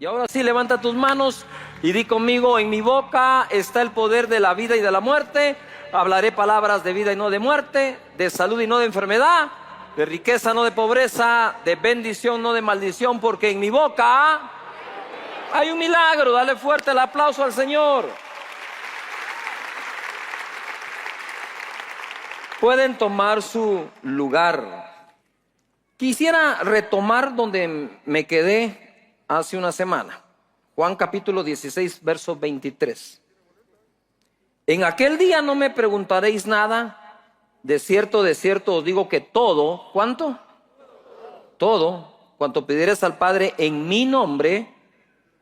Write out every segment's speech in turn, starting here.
Y ahora sí, levanta tus manos y di conmigo: en mi boca está el poder de la vida y de la muerte. Hablaré palabras de vida y no de muerte, de salud y no de enfermedad, de riqueza no de pobreza, de bendición no de maldición, porque en mi boca hay un milagro. Dale fuerte el aplauso al Señor. Pueden tomar su lugar. Quisiera retomar donde me quedé hace una semana. Juan capítulo 16, verso 23. En aquel día no me preguntaréis nada. De cierto os digo que todo, ¿cuánto? Todo, cuanto pidiereis al Padre en mi nombre,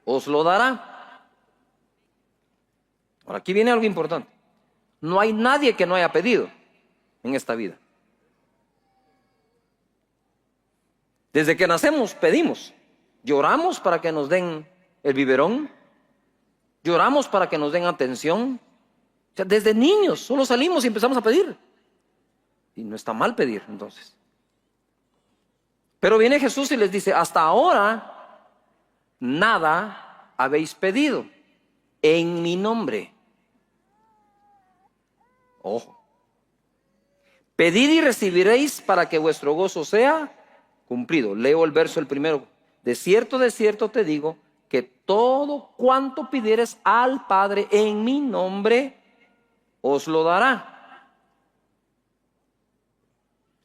os lo dará. Ahora, aquí viene algo importante. No hay nadie que no haya pedido en esta vida. Desde que nacemos pedimos. Lloramos para que nos den el biberón. Lloramos para que nos den atención. O sea, desde niños solo salimos y empezamos a pedir. Y no está mal pedir, entonces. Pero viene Jesús y les dice: hasta ahora nada habéis pedido en mi nombre. Ojo. Pedid y recibiréis para que vuestro gozo sea cumplido. Leo el verso el primero. De cierto te digo que todo cuanto pidieres al Padre en mi nombre, os lo dará.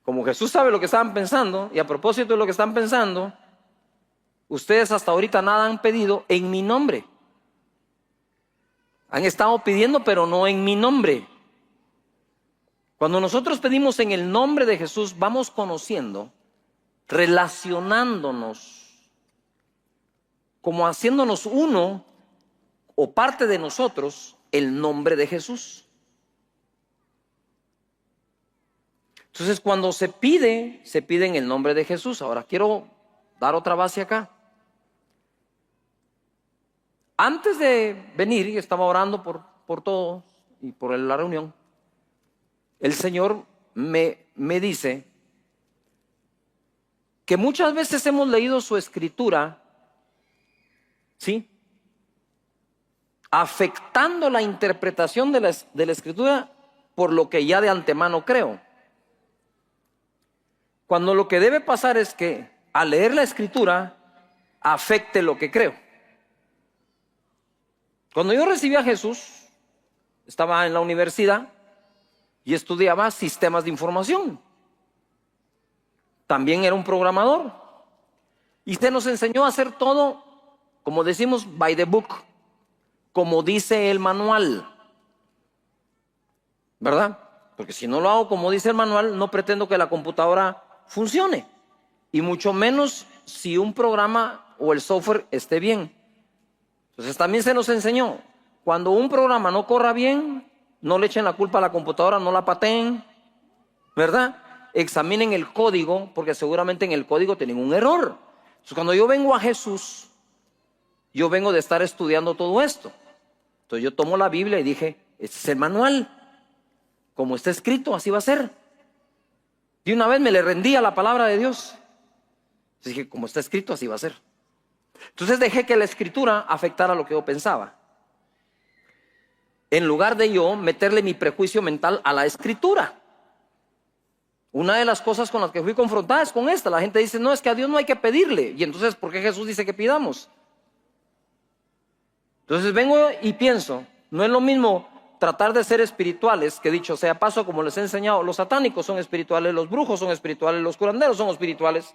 Como Jesús sabe lo que estaban pensando, y a propósito de lo que están pensando, ustedes hasta ahorita nada han pedido en mi nombre. Han estado pidiendo, pero no en mi nombre. Cuando nosotros pedimos en el nombre de Jesús, vamos conociendo, relacionándonos, como haciéndonos uno o parte de nosotros, el nombre de Jesús. Entonces, cuando se pide en el nombre de Jesús. Ahora, quiero dar otra base acá. Antes de venir, y estaba orando por todos y por la reunión, el Señor me dice que muchas veces hemos leído su escritura, ¿sí?, afectando la interpretación de la escritura por lo que ya de antemano creo. Cuando lo que debe pasar es que al leer la escritura afecte lo que creo. Cuando yo recibí a Jesús, estaba en la universidad y estudiaba sistemas de información. También era un programador. Y se nos enseñó a hacer todo, como decimos, by the book, como dice el manual. ¿Verdad? Porque si no lo hago como dice el manual, no pretendo que la computadora funcione. Y mucho menos si un programa o el software esté bien. Entonces también se nos enseñó, cuando un programa no corra bien, no le echen la culpa a la computadora, no la pateen, ¿verdad? Examinen el código, porque seguramente en el código tienen un error. Entonces, cuando yo vengo a Jesús, yo vengo de estar estudiando todo esto. Entonces yo tomo la Biblia y dije: este es el manual, como está escrito, así va a ser. Y una vez me le rendí a la palabra de Dios. Entonces dije: como está escrito, así va a ser. Entonces dejé que la escritura afectara lo que yo pensaba, en lugar de yo meterle mi prejuicio mental a la escritura. Una de las cosas con las que fui confrontada es con esta. La gente dice: no, es que a Dios no hay que pedirle. Y entonces, ¿por qué Jesús dice que pidamos? Entonces vengo y pienso, no es lo mismo tratar de ser espirituales, que dicho sea paso, como les he enseñado, los satánicos son espirituales, los brujos son espirituales, los curanderos son espirituales,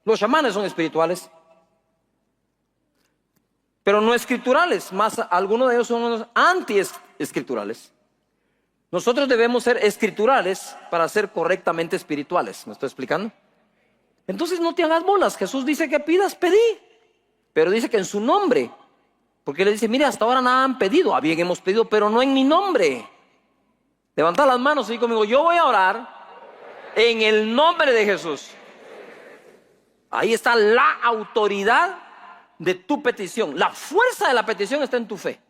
los chamanes son espirituales, pero no escriturales. Más algunos de ellos son anti-escriturales. Nosotros debemos ser escriturales para ser correctamente espirituales. ¿Me estoy explicando? Entonces no te hagas bolas. Jesús dice que pidas, pedí. Pero dice que en su nombre. Porque le dice: mire, hasta ahora nada han pedido. Bien, hemos pedido, pero no en mi nombre. Levanta las manos y di conmigo: yo voy a orar en el nombre de Jesús. Ahí está la autoridad de tu petición. La fuerza de la petición está en tu fe,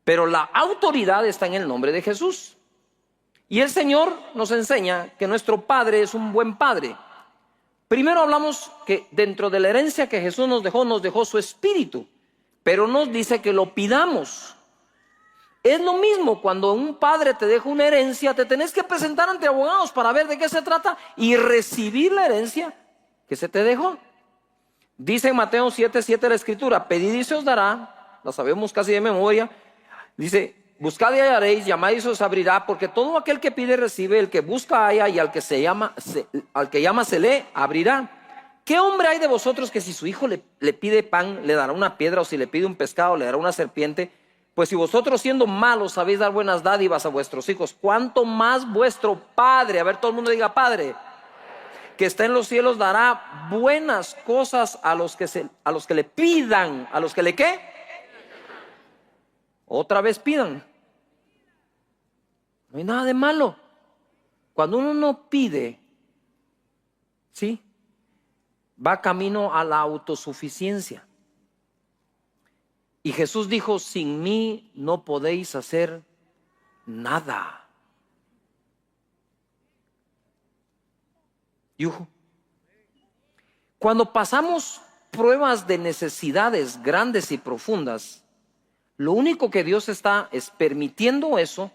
pero la autoridad está en el nombre de Jesús. Y el Señor nos enseña que nuestro Padre es un buen Padre, Primero hablamos que dentro de la herencia que Jesús nos dejó su espíritu, pero nos dice que lo pidamos. Es lo mismo cuando un padre te deja una herencia, te tenés que presentar ante abogados para ver de qué se trata y recibir la herencia que se te dejó. Dice en Mateo 7:7 la escritura: pedid y se os dará, la sabemos casi de memoria. Dice: buscad y hallaréis, llamad y se os abrirá, porque todo aquel que pide recibe, el que busca halla, y al que llama se le abrirá. ¿Qué hombre hay de vosotros que si su hijo le pide pan, le dará una piedra, o si le pide un pescado, le dará una serpiente? Pues si vosotros, siendo malos, sabéis dar buenas dádivas a vuestros hijos, ¿cuánto más vuestro Padre, a ver, todo el mundo diga Padre, que está en los cielos, dará buenas cosas a los que le pidan? ¿A los que le qué? Otra vez pidan. No hay nada de malo. Cuando uno no pide, ¿sí?, va camino a la autosuficiencia. Y Jesús dijo: sin mí no podéis hacer nada. Yujo. Cuando pasamos pruebas de necesidades grandes y profundas, lo único que Dios está es permitiendo eso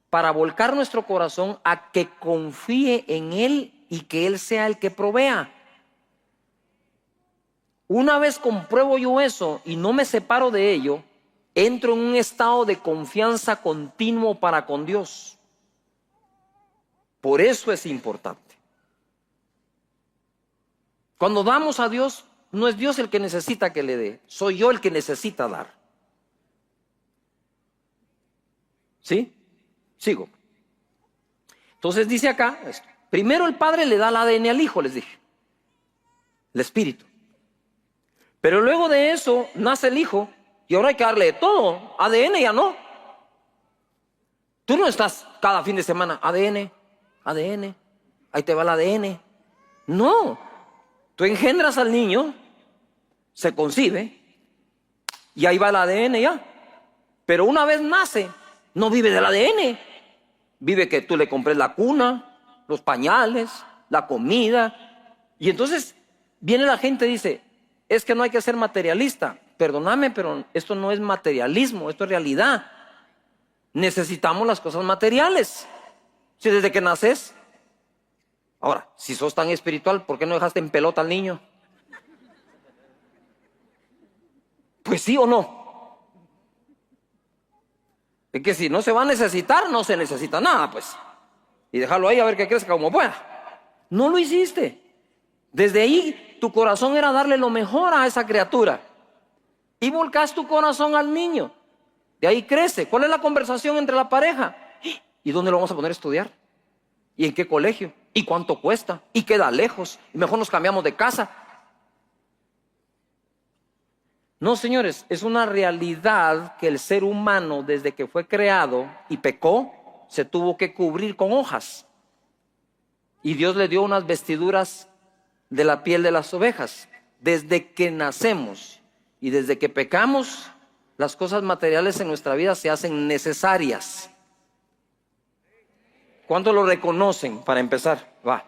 para volcar nuestro corazón a que confíe en Él y que Él sea el que provea. Una vez compruebo yo eso y no me separo de ello, entro en un estado de confianza continuo para con Dios. Por eso es importante. Cuando damos a Dios, no es Dios el que necesita que le dé, soy yo el que necesita dar. ¿Sí? Sigo. Entonces dice acá esto: primero el Padre le da el ADN al Hijo, les dije, el Espíritu. Pero luego de eso nace el Hijo y ahora hay que darle de todo. ADN ya no. Tú no estás cada fin de semana ADN, ahí te va el ADN. No, tú engendras al niño, se concibe y ahí va el ADN ya. Pero una vez nace, no vive del ADN, vive que tú le compres la cuna, los pañales, la comida. Y entonces viene la gente y dice: es que no hay que ser materialista. Perdóname, pero esto no es materialismo, esto es realidad. Necesitamos las cosas materiales. Si desde que naces. Ahora, si sos tan espiritual, ¿por qué no dejaste en pelota al niño? Pues sí o no. Es que si no se va a necesitar, no se necesita nada, pues. Y déjalo ahí a ver que crezca como pueda. No lo hiciste. Desde ahí tu corazón era darle lo mejor a esa criatura. Y volcás tu corazón al niño. De ahí crece. ¿Cuál es la conversación entre la pareja? ¿Y dónde lo vamos a poner a estudiar? ¿Y en qué colegio? ¿Y cuánto cuesta? ¿Y queda lejos? ¿Y mejor nos cambiamos de casa? No, señores, es una realidad que el ser humano, desde que fue creado y pecó, se tuvo que cubrir con hojas. Y Dios le dio unas vestiduras de la piel de las ovejas. Desde que nacemos y desde que pecamos, las cosas materiales en nuestra vida se hacen necesarias. ¿Cuántos lo reconocen? Para empezar, va.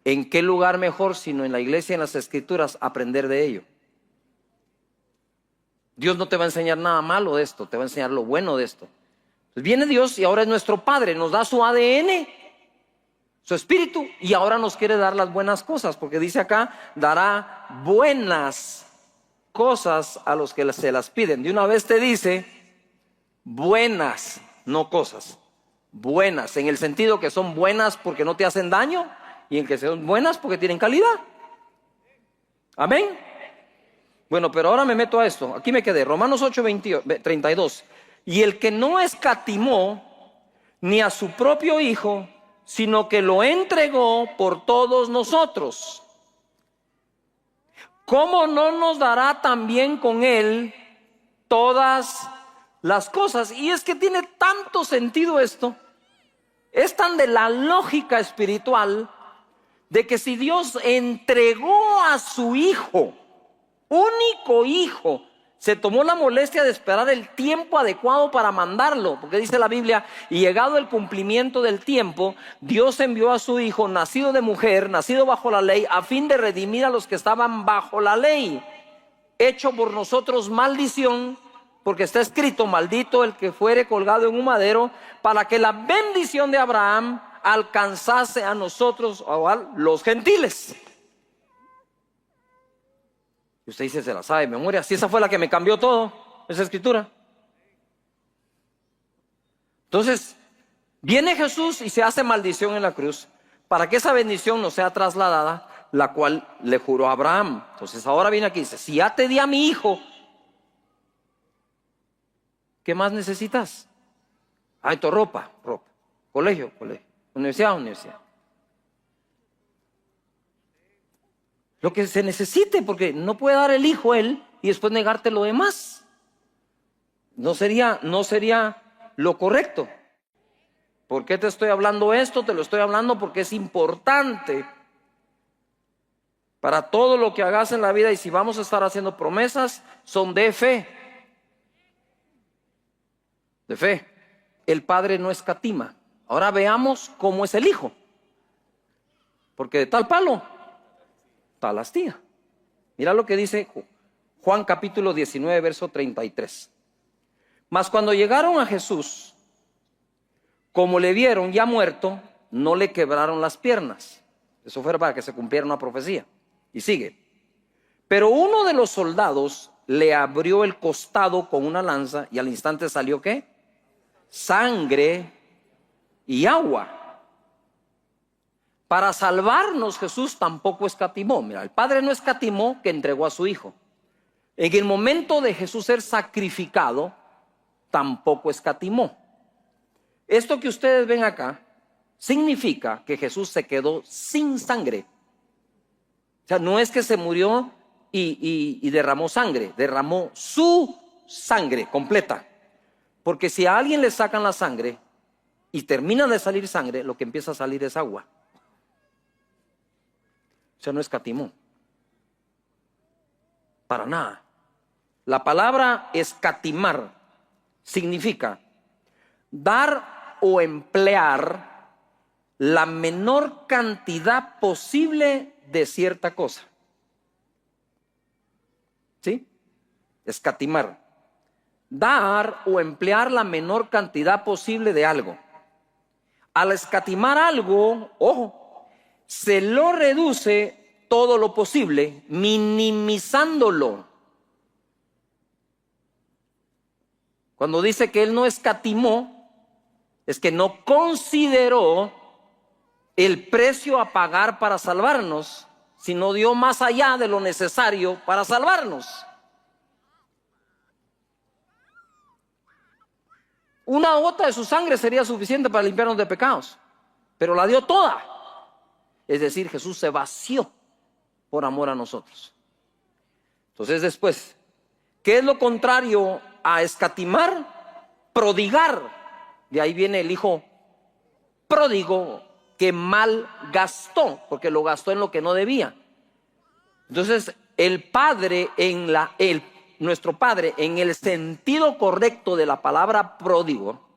¿En qué lugar mejor sino en la iglesia y en las escrituras aprender de ello? Dios no te va a enseñar nada malo de esto, te va a enseñar lo bueno de esto. Pues viene Dios y ahora es nuestro Padre, nos da su ADN, su espíritu, y ahora nos quiere dar las buenas cosas, porque dice acá: dará buenas cosas a los que se las piden. De una vez te dice buenas, no cosas. Buenas, en el sentido que son buenas porque no te hacen daño, y en que son buenas porque tienen calidad. Amén. Bueno, pero ahora me meto a esto. Aquí me quedé. Romanos 8:32. Y el que no escatimó ni a su propio Hijo, sino que lo entregó por todos nosotros, ¿cómo no nos dará también con Él todas las cosas? Y es que tiene tanto sentido esto. Es tan de la lógica espiritual de que si Dios entregó a su Hijo, único Hijo, se tomó la molestia de esperar el tiempo adecuado para mandarlo, porque dice la Biblia, y llegado el cumplimiento del tiempo, Dios envió a su Hijo, nacido de mujer, nacido bajo la ley, a fin de redimir a los que estaban bajo la ley, hecho por nosotros maldición, porque está escrito, maldito el que fuere colgado en un madero, para que la bendición de Abraham alcanzase a nosotros, a los gentiles. Y usted dice, se la sabe de memoria. Si esa fue la que me cambió todo, esa escritura. Entonces, viene Jesús y se hace maldición en la cruz, para que esa bendición no sea trasladada, la cual le juró a Abraham. Entonces ahora viene aquí y dice, si ya te di a mi hijo, ¿qué más necesitas? Hay tu ropa, colegio, universidad. Lo que se necesite, porque no puede dar el hijo él y después negarte lo demás. No sería lo correcto. ¿Por qué te estoy hablando esto? Te lo estoy hablando porque es importante para todo lo que hagas en la vida, y si vamos a estar haciendo promesas, son de fe. De fe. El Padre no escatima. Ahora veamos cómo es el Hijo. Porque de tal palo, tal astilla. Mira lo que dice Juan capítulo 19, verso 33. Mas cuando llegaron a Jesús, como le vieron ya muerto, no le quebraron las piernas. Eso fue para que se cumpliera una profecía. Y sigue. Pero uno de los soldados le abrió el costado con una lanza, y al instante salió ¿qué? Sangre y agua. Para salvarnos Jesús tampoco escatimó. Mira, el Padre no escatimó que entregó a su Hijo. En el momento de Jesús ser sacrificado, tampoco escatimó. Esto que ustedes ven acá significa que Jesús se quedó sin sangre. O sea, no es que se murió y derramó sangre, derramó su sangre completa. Porque si a alguien le sacan la sangre y termina de salir sangre, lo que empieza a salir es agua. O sea, no escatimó. Para nada. La palabra escatimar significa dar o emplear la menor cantidad posible de cierta cosa. ¿Sí? Escatimar. Dar o emplear la menor cantidad posible de algo. Al escatimar algo, ojo, se lo reduce todo lo posible, minimizándolo. Cuando dice que él no escatimó, es que no consideró el precio a pagar para salvarnos, sino dio más allá de lo necesario para salvarnos. Una gota de su sangre sería suficiente para limpiarnos de pecados, pero la dio toda. Es decir, Jesús se vació por amor a nosotros. Entonces después, ¿qué es lo contrario a escatimar? Prodigar. De ahí viene el hijo pródigo que mal gastó, porque lo gastó en lo que no debía. Entonces, el Padre nuestro Padre, en el sentido correcto de la palabra pródigo,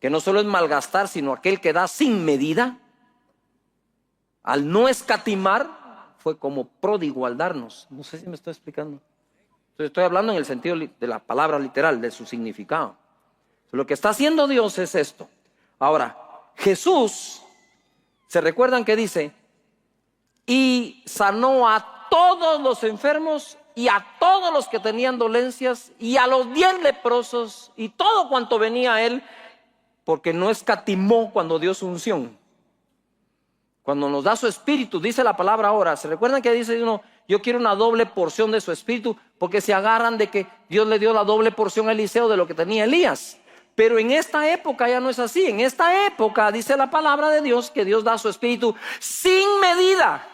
que no solo es malgastar, sino aquel que da sin medida, al no escatimar, fue como pródigo al darnos. No sé si me estoy explicando. Entonces, estoy hablando en el sentido de la palabra literal, de su significado. Lo que está haciendo Dios es esto. Ahora, Jesús, ¿se recuerdan que dice? Y sanó a todos los enfermos y a todos los que tenían dolencias y a los 10 leprosos y todo cuanto venía a él, porque no escatimó cuando dio su unción. Cuando nos da su espíritu, dice la palabra ahora, ¿se recuerdan que dice uno, yo quiero una doble porción de su espíritu? Porque se agarran de que Dios le dio la doble porción a Eliseo de lo que tenía Elías. Pero en esta época ya no es así. En esta época dice la palabra de Dios que Dios da su espíritu sin medida.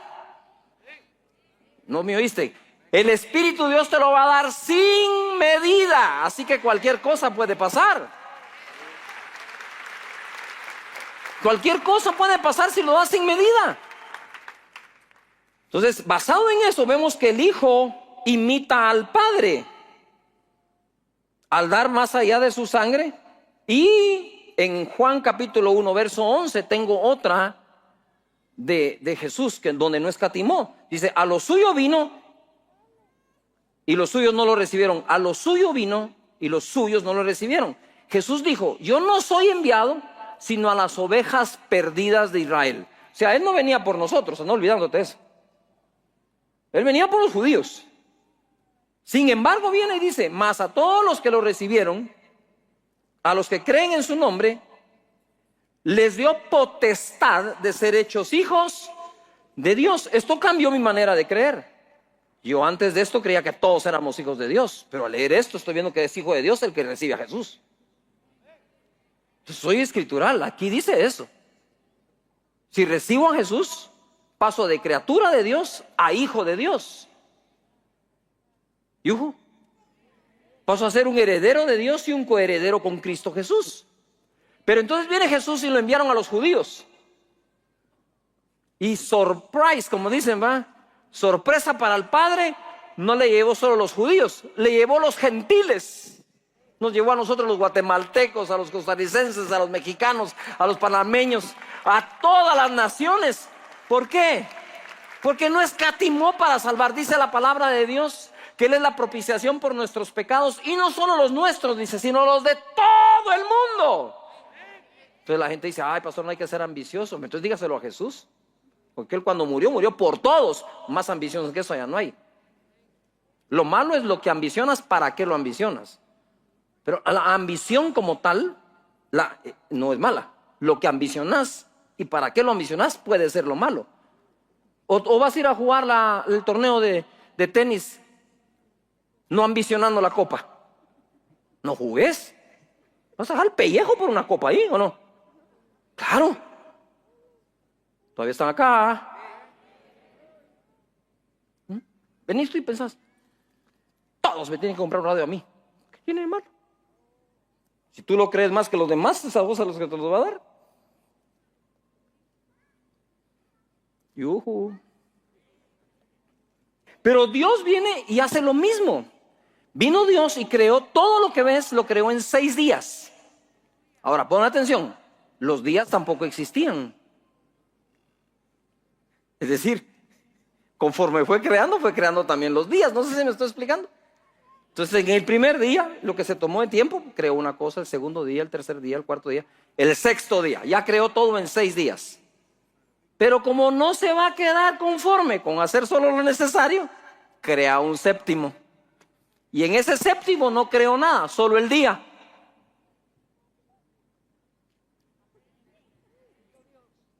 ¿No me oíste? El Espíritu Dios te lo va a dar sin medida. Así que cualquier cosa puede pasar. Cualquier cosa puede pasar si lo das sin medida. Entonces, basado en eso, vemos que el Hijo imita al Padre. al dar más allá de su sangre. Y en Juan capítulo 1, verso 11, tengo otra de Jesús, que donde no escatimó. Dice, a lo suyo vino y los suyos no lo recibieron. A lo suyo vino y los suyos no lo recibieron. Jesús dijo, yo no soy enviado sino a las ovejas perdidas de Israel. O sea, Él no venía por nosotros, no olvidándote eso. Él venía por los judíos. Sin embargo, viene y dice, mas a todos los que lo recibieron, a los que creen en su nombre, les dio potestad de ser hechos hijos de Dios. Esto cambió mi manera de creer. Yo antes de esto creía que todos éramos hijos de Dios, pero al leer esto estoy viendo que es hijo de Dios el que recibe a Jesús. Entonces, soy escritural, aquí dice eso. Si recibo a Jesús, paso de criatura de Dios a hijo de Dios. ¿Yuhu? Paso a ser un heredero de Dios y un coheredero con Cristo Jesús. Pero entonces viene Jesús y lo enviaron a los judíos. Y surprise, como dicen, ¿va? Sorpresa para el Padre, no le llevó solo a los judíos, le llevó a los gentiles. Nos llevó a nosotros los guatemaltecos, a los costarricenses, a los mexicanos, a los panameños, a todas las naciones. ¿Por qué? Porque no escatimó para salvar. Dice la palabra de Dios que Él es la propiciación por nuestros pecados, y no solo los nuestros, dice, sino los de todo el mundo. Entonces la gente dice, ay, pastor, no hay que ser ambicioso. Entonces dígaselo a Jesús, porque Él cuando murió, murió por todos. Más ambiciones que eso ya no hay. Lo malo es lo que ambicionas, ¿para qué lo ambicionas? Pero la ambición como tal no es mala. Lo que ambicionas y para qué lo ambicionas puede ser lo malo. O vas a ir a jugar el torneo de tenis no ambicionando la copa. No jugues. ¿Vas a dejar el pellejo por una copa ahí o no? Claro. Todavía están acá. Venís tú y pensás, todos me tienen que comprar un radio a mí. ¿Qué tiene de malo? Si tú lo crees más que los demás, es a vos a los que te los va a dar. Yuhu. Pero Dios viene y hace lo mismo. Vino Dios y creó todo lo que ves, lo creó en 6 días. Ahora, pon atención, los días tampoco existían. Es decir, conforme fue creando también los días. No sé si me estoy explicando. Entonces, en el primer día, lo que se tomó de tiempo, creó una cosa, el segundo día, el tercer día, el cuarto día, el sexto día. Ya creó todo en 6 días. Pero como no se va a quedar conforme con hacer solo lo necesario, crea un séptimo. Y en ese séptimo no creó nada, solo el día.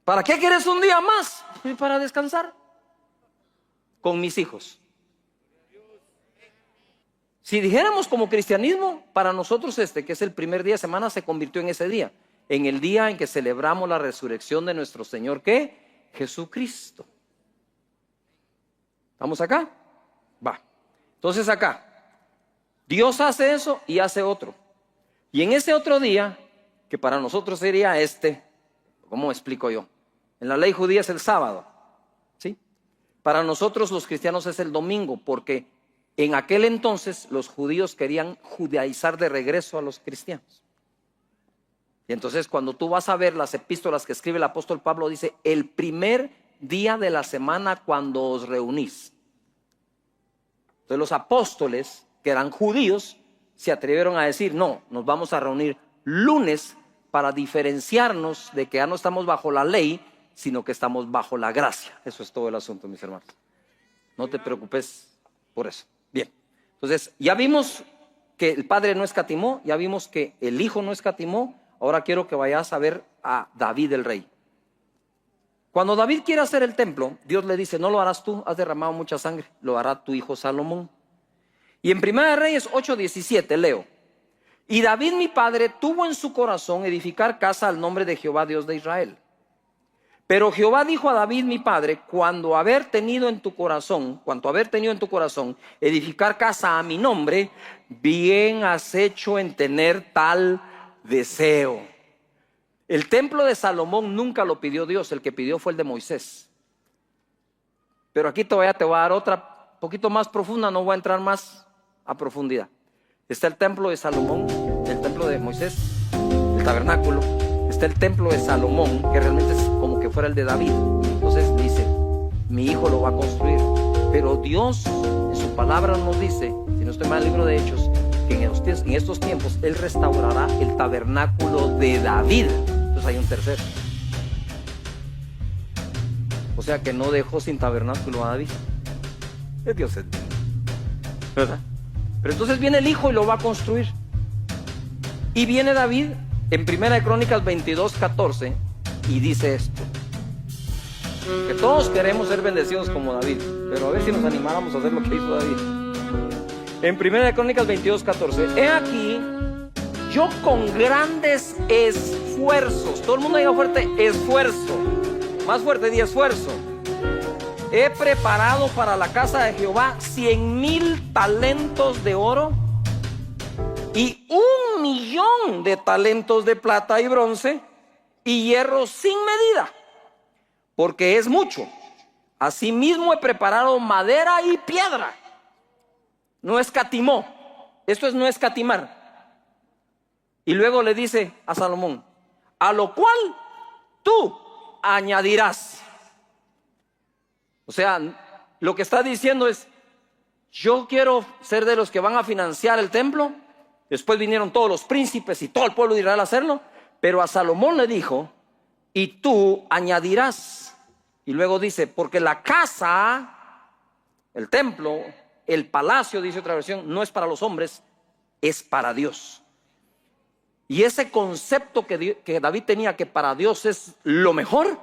¿Para qué quieres un día más? Para descansar con mis hijos. Si dijéramos como cristianismo, para nosotros que es el primer día de semana, se convirtió en ese día. En el día en que celebramos la resurrección de nuestro Señor, ¿qué? Jesucristo. ¿Estamos acá? Va. Entonces acá, Dios hace eso y hace otro. Y en ese otro día, que para nosotros sería ¿cómo explico yo? En la ley judía es el sábado, ¿sí? Para nosotros los cristianos es el domingo, porque en aquel entonces los judíos querían judaizar de regreso a los cristianos. Y entonces cuando tú vas a ver las epístolas que escribe el apóstol Pablo, dice, el primer día de la semana cuando os reunís. Entonces los apóstoles, que eran judíos, se atrevieron a decir, no, nos vamos a reunir lunes para diferenciarnos de que ya no estamos bajo la ley, sino que estamos bajo la gracia. Eso es todo el asunto, mis hermanos. No te preocupes por eso. Bien, entonces ya vimos que el Padre no escatimó, ya vimos que el Hijo no escatimó. Ahora quiero que vayas a ver a David el rey. Cuando David quiere hacer el templo, Dios le dice, no lo harás tú, has derramado mucha sangre, lo hará tu hijo Salomón. Y en 1 Reyes 8:17 leo, y David mi padre tuvo en su corazón edificar casa al nombre de Jehová Dios de Israel. Pero Jehová dijo a David mi padre, cuanto haber tenido en tu corazón edificar casa a mi nombre, bien has hecho en tener tal deseo. El templo de Salomón nunca lo pidió Dios, el que pidió fue el de Moisés. Pero aquí todavía te voy a dar otra, poquito más profunda, no voy a entrar más a profundidad. Está el templo de Salomón, el templo de Moisés, el tabernáculo. Está el templo de Salomón, que realmente es como que fuera el de David. Entonces dice, mi hijo lo va a construir. Pero Dios en su palabra nos dice, si no estoy mal en el libro de Hechos, que en estos tiempos Él restaurará el tabernáculo de David. Entonces hay un tercero. O sea que no dejó sin tabernáculo a David. Dios es Dios, ¿verdad? Pero entonces viene el hijo y lo va a construir. Y viene David en 1 Crónicas 22:14 y dice esto: que todos queremos ser bendecidos como David, pero a ver si nos animáramos a hacer lo que hizo David. En 1 Crónicas 22:14, he aquí, yo con grandes esfuerzos, todo el mundo diga fuerte, esfuerzo, más fuerte, di esfuerzo, he preparado para la casa de Jehová 100,000 talentos de oro y 1,000,000 de talentos de plata y bronce y hierro sin medida, porque es mucho. Asimismo he preparado madera y piedra. No escatimó. Esto es no escatimar. Y luego le dice a Salomón, a lo cual tú añadirás. O sea, lo que está diciendo es, yo quiero ser de los que van a financiar el templo. Después vinieron todos los príncipes y todo el pueblo de Israel a hacerlo. Pero a Salomón le dijo, y tú añadirás. Y luego dice, porque la casa, el templo, el palacio, dice otra versión, no es para los hombres, es para Dios. Y ese concepto que David tenía, que para Dios es lo mejor,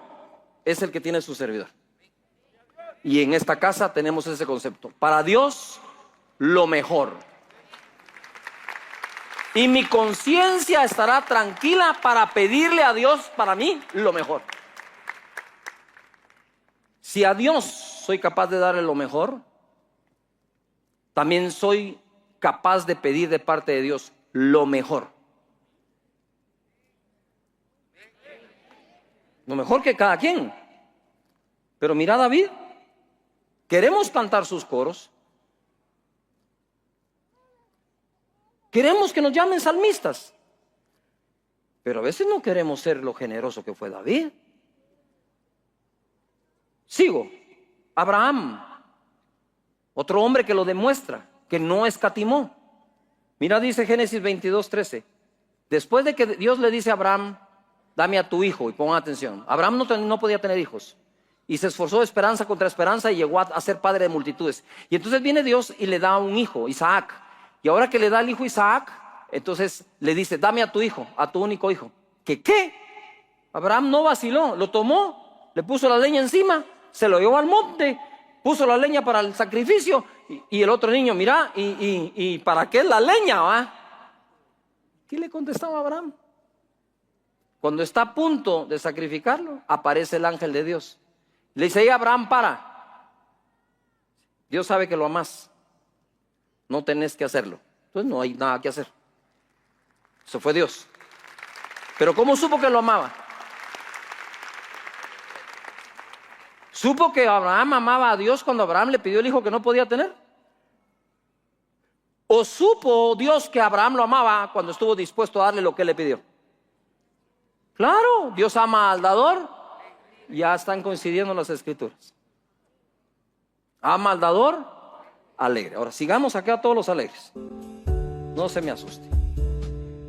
es el que tiene su servidor. Y en esta casa tenemos ese concepto. Para Dios, lo mejor. Y mi conciencia estará tranquila para pedirle a Dios, para mí, lo mejor. Si a Dios soy capaz de darle lo mejor, también soy capaz de pedir de parte de Dios lo mejor. Lo mejor que cada quien. Pero mira a David. Queremos cantar sus coros. Queremos que nos llamen salmistas. Pero a veces no queremos ser lo generoso que fue David. Sigo. Abraham. Otro hombre que lo demuestra, que no escatimó. Mira, dice Génesis 22:13. Después de que Dios le dice a Abraham, dame a tu hijo, y pongan atención. Abraham no podía tener hijos. Y se esforzó de esperanza contra esperanza y llegó a ser padre de multitudes. Y entonces viene Dios y le da un hijo, Isaac. Y ahora que le da el hijo Isaac, entonces le dice, dame a tu hijo, a tu único hijo. ¿Qué? Abraham no vaciló, lo tomó, le puso la leña encima, se lo llevó al monte, puso la leña para el sacrificio. Y el otro niño, mira, ¿y para qué la leña? ¿Va? ¿Qué le contestaba Abraham? Cuando está a punto de sacrificarlo, aparece el ángel de Dios. Le dice, Abraham, para. Dios sabe que lo amas. No tenés que hacerlo. Entonces no hay nada que hacer. Eso fue Dios. Pero ¿cómo supo que lo amaba? ¿Supo que Abraham amaba a Dios cuando Abraham le pidió el hijo que no podía tener? ¿O supo Dios que Abraham lo amaba cuando estuvo dispuesto a darle lo que le pidió? Claro, Dios ama al dador. Ya están coincidiendo las escrituras. Ama al dador, alegre. Ahora sigamos acá todos los alegres. No se me asuste.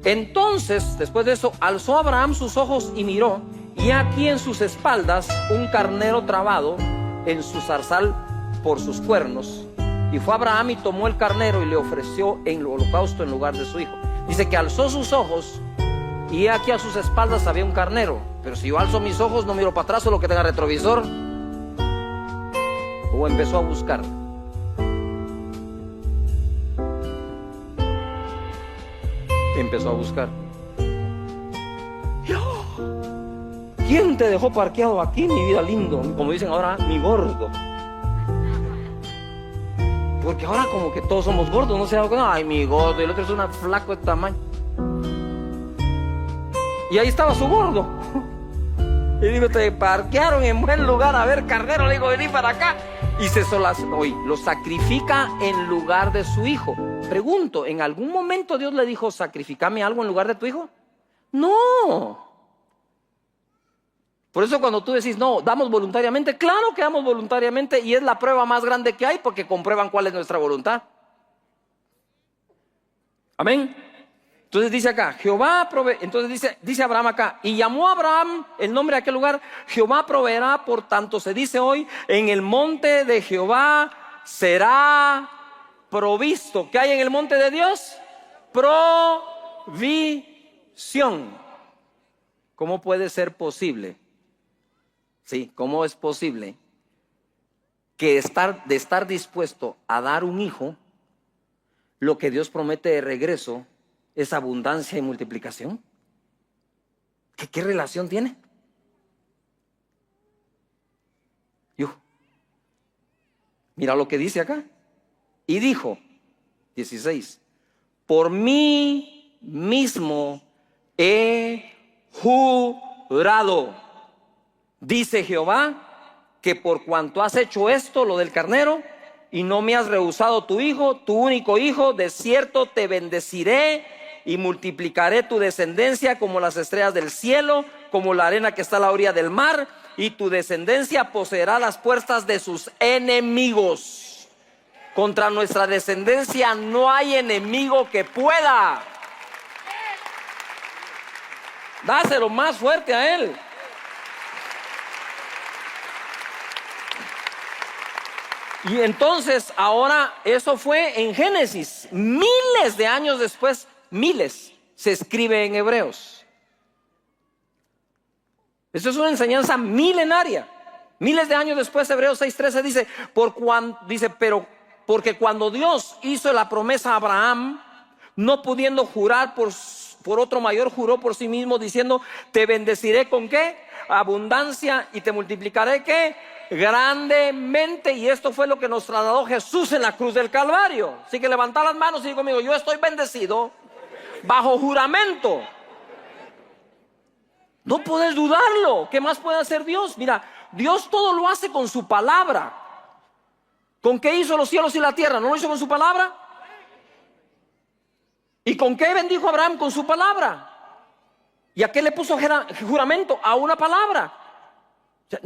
Entonces, después de eso, alzó Abraham sus ojos y miró, y aquí en sus espaldas un carnero trabado en su zarzal por sus cuernos. Y fue Abraham y tomó el carnero y le ofreció en holocausto en lugar de su hijo. Dice que alzó sus ojos y aquí a sus espaldas había un carnero. Pero si yo alzo mis ojos, no miro para atrás, solo que tenga retrovisor. O empezó a buscar. Empezó a buscar. ¿Quién te dejó parqueado aquí, mi vida lindo? Como dicen ahora, mi gordo. Porque ahora como que todos somos gordos, no sé, ay, mi gordo, y el otro es un flaco de tamaño. Y ahí estaba su gordo. Y digo, te parquearon en buen lugar, a ver, carnero, le digo, vení para acá. Y lo sacrifica en lugar de su hijo. Pregunto, ¿en algún momento Dios le dijo, sacrificame algo en lugar de tu hijo? No. Por eso cuando tú decís, no, damos voluntariamente, claro que damos voluntariamente, y es la prueba más grande que hay, porque comprueban cuál es nuestra voluntad. Amén. Entonces dice acá, Jehová provee. Entonces dice Abraham acá, y llamó a Abraham el nombre de aquel lugar, Jehová proveerá. Por tanto se dice hoy, en el monte de Jehová será provisto. ¿Qué hay en el monte de Dios? Provisión. ¿Cómo puede ser posible? Sí, ¿cómo es posible que de estar dispuesto a dar un hijo, lo que Dios promete de regreso es abundancia y multiplicación? ¿Qué relación tiene? Mira lo que dice acá. Y dijo, 16, por mí mismo he jurado, dice Jehová, que por cuanto has hecho esto, lo del carnero, y no me has rehusado tu hijo, tu único hijo, de cierto te bendeciré y multiplicaré tu descendencia como las estrellas del cielo, como la arena que está a la orilla del mar, y tu descendencia poseerá las puertas de sus enemigos. Contra nuestra descendencia no hay enemigo que pueda. Dáselo más fuerte a él. Y entonces ahora eso fue en Génesis. Miles de años después, miles, se escribe en Hebreos. Eso es una enseñanza milenaria. Miles de años después, Hebreos 6:13 dice, porque cuando Dios hizo la promesa a Abraham, no pudiendo jurar por otro mayor, juró por sí mismo diciendo, te bendeciré ¿con qué? Abundancia, y te multiplicaré ¿qué? Grandemente. Y esto fue lo que nos trasladó Jesús en la cruz del Calvario. Así que levanta las manos y digo conmigo, yo estoy bendecido bajo juramento. No puedes dudarlo. ¿Qué más puede hacer Dios? Mira, Dios todo lo hace con su palabra. ¿Con qué hizo los cielos y la tierra? ¿No lo hizo con su palabra? ¿Y con qué bendijo a Abraham? Con su palabra. ¿Y a qué le puso juramento? A una palabra. O sea,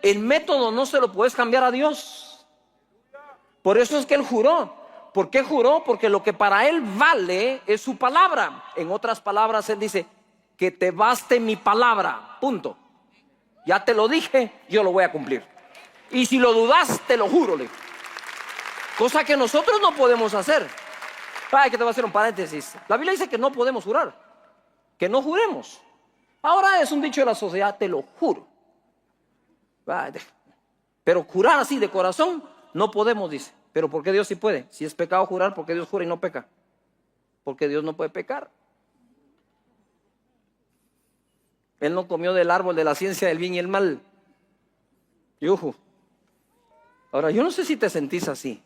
el método no se lo puedes cambiar a Dios. Por eso es que él juró. ¿Por qué juró? Porque lo que para él vale es su palabra. En otras palabras, él dice, que te baste mi palabra. Punto. Ya te lo dije, yo lo voy a cumplir. Y si lo dudas, te lo juro. Cosa que nosotros no podemos hacer. Ay, que te voy a hacer un paréntesis. La Biblia dice que no podemos jurar. Que no juremos. Ahora es un dicho de la sociedad, te lo juro. Pero jurar así de corazón, no podemos, dice. Pero ¿por qué Dios sí puede? Si es pecado jurar, ¿por qué Dios jura y no peca? Porque Dios no puede pecar. Él no comió del árbol de la ciencia del bien y el mal. Yujú. Ahora, yo no sé si te sentís así.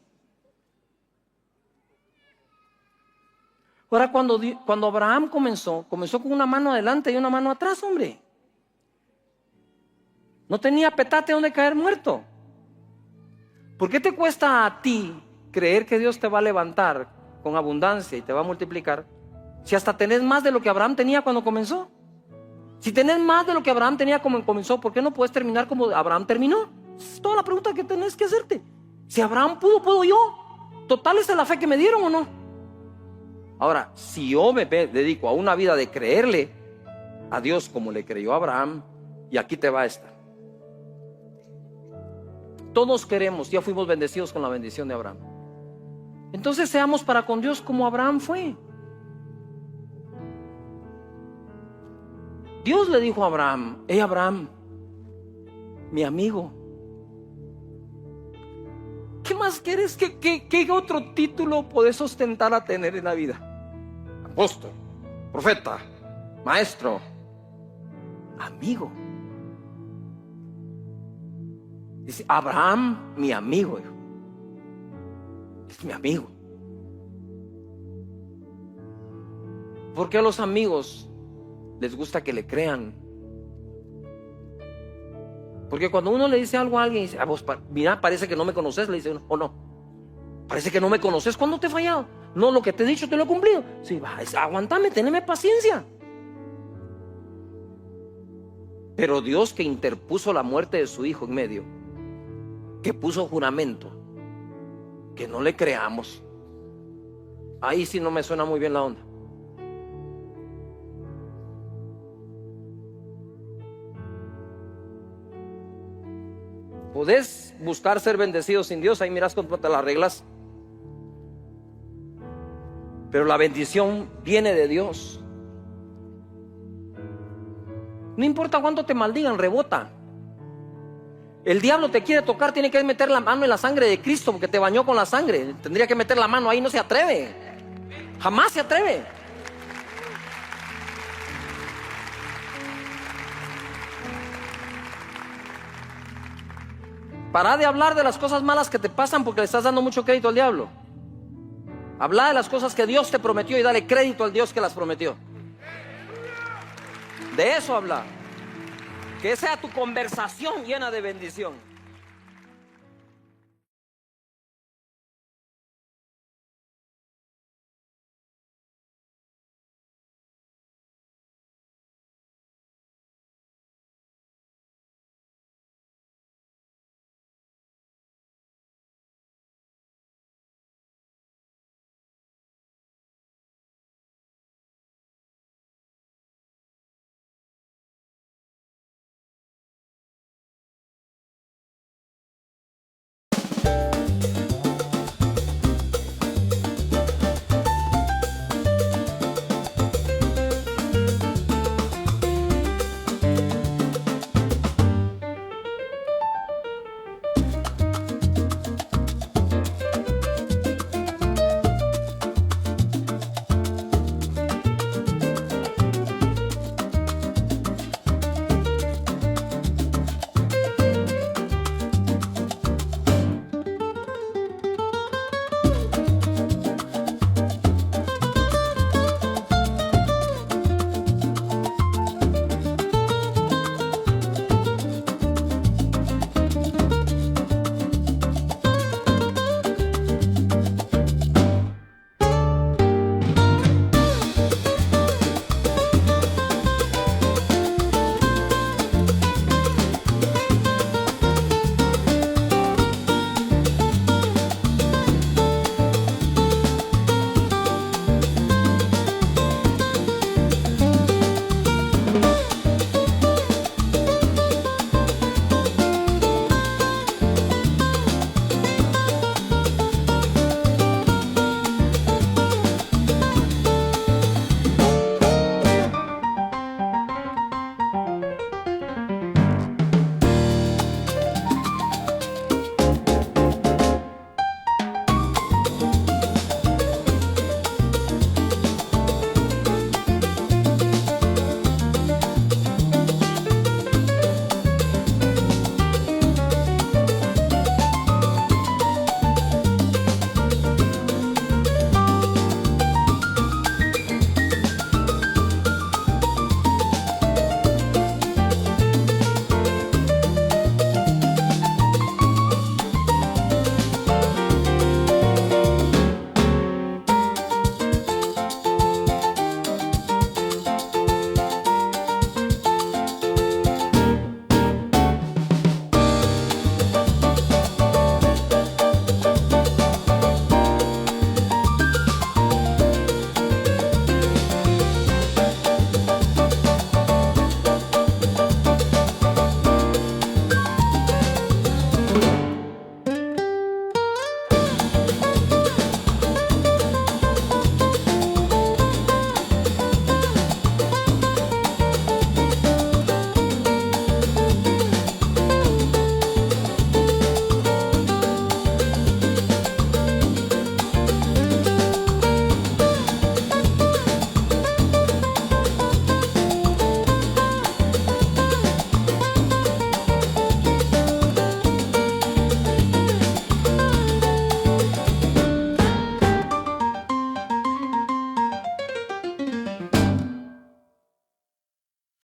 Ahora, cuando Abraham comenzó con una mano adelante y una mano atrás, hombre. No tenía petate donde caer muerto. ¿Por qué te cuesta a ti creer que Dios te va a levantar con abundancia y te va a multiplicar, si hasta tenés más de lo que Abraham tenía cuando comenzó? Si tenés más de lo que Abraham tenía cuando comenzó, ¿por qué no puedes terminar como Abraham terminó? Es toda la pregunta que tenés que hacerte. Si Abraham pudo, ¿puedo yo? Total, ¿esa es la fe que me dieron o no? Ahora, si yo me dedico a una vida de creerle a Dios como le creyó a Abraham, y aquí te va esta. Todos queremos, ya fuimos bendecidos con la bendición de Abraham. Entonces seamos para con Dios como Abraham fue. Dios le dijo a Abraham, hey Abraham, mi amigo, ¿qué más quieres? ¿Qué otro título podés ostentar a tener en la vida? Apóstol, profeta, maestro, amigo. Dice, Abraham, mi amigo. Es mi amigo. ¿Por qué a los amigos les gusta que le crean? Porque cuando uno le dice algo a alguien, dice, vos, mira, parece que no me conoces, le dice uno, o no. Parece que no me conoces. ¿Cuándo te he fallado? No, lo que te he dicho te lo he cumplido. Sí, aguantame, teneme paciencia. Pero Dios, que interpuso la muerte de su hijo en medio, que puso juramento, que no le creamos. Ahí sí no me suena muy bien la onda. Podés buscar ser bendecido sin Dios, ahí miras cómo te la arreglas. Pero la bendición viene de Dios. No importa cuánto te maldigan, rebota. El diablo te quiere tocar, tiene que meter la mano en la sangre de Cristo, porque te bañó con la sangre. Tendría que meter la mano ahí, no se atreve. Jamás se atreve. Para de hablar de las cosas malas que te pasan porque le estás dando mucho crédito al diablo. Habla de las cosas que Dios te prometió y dale crédito al Dios que las prometió. De eso habla. Que sea tu conversación llena de bendición.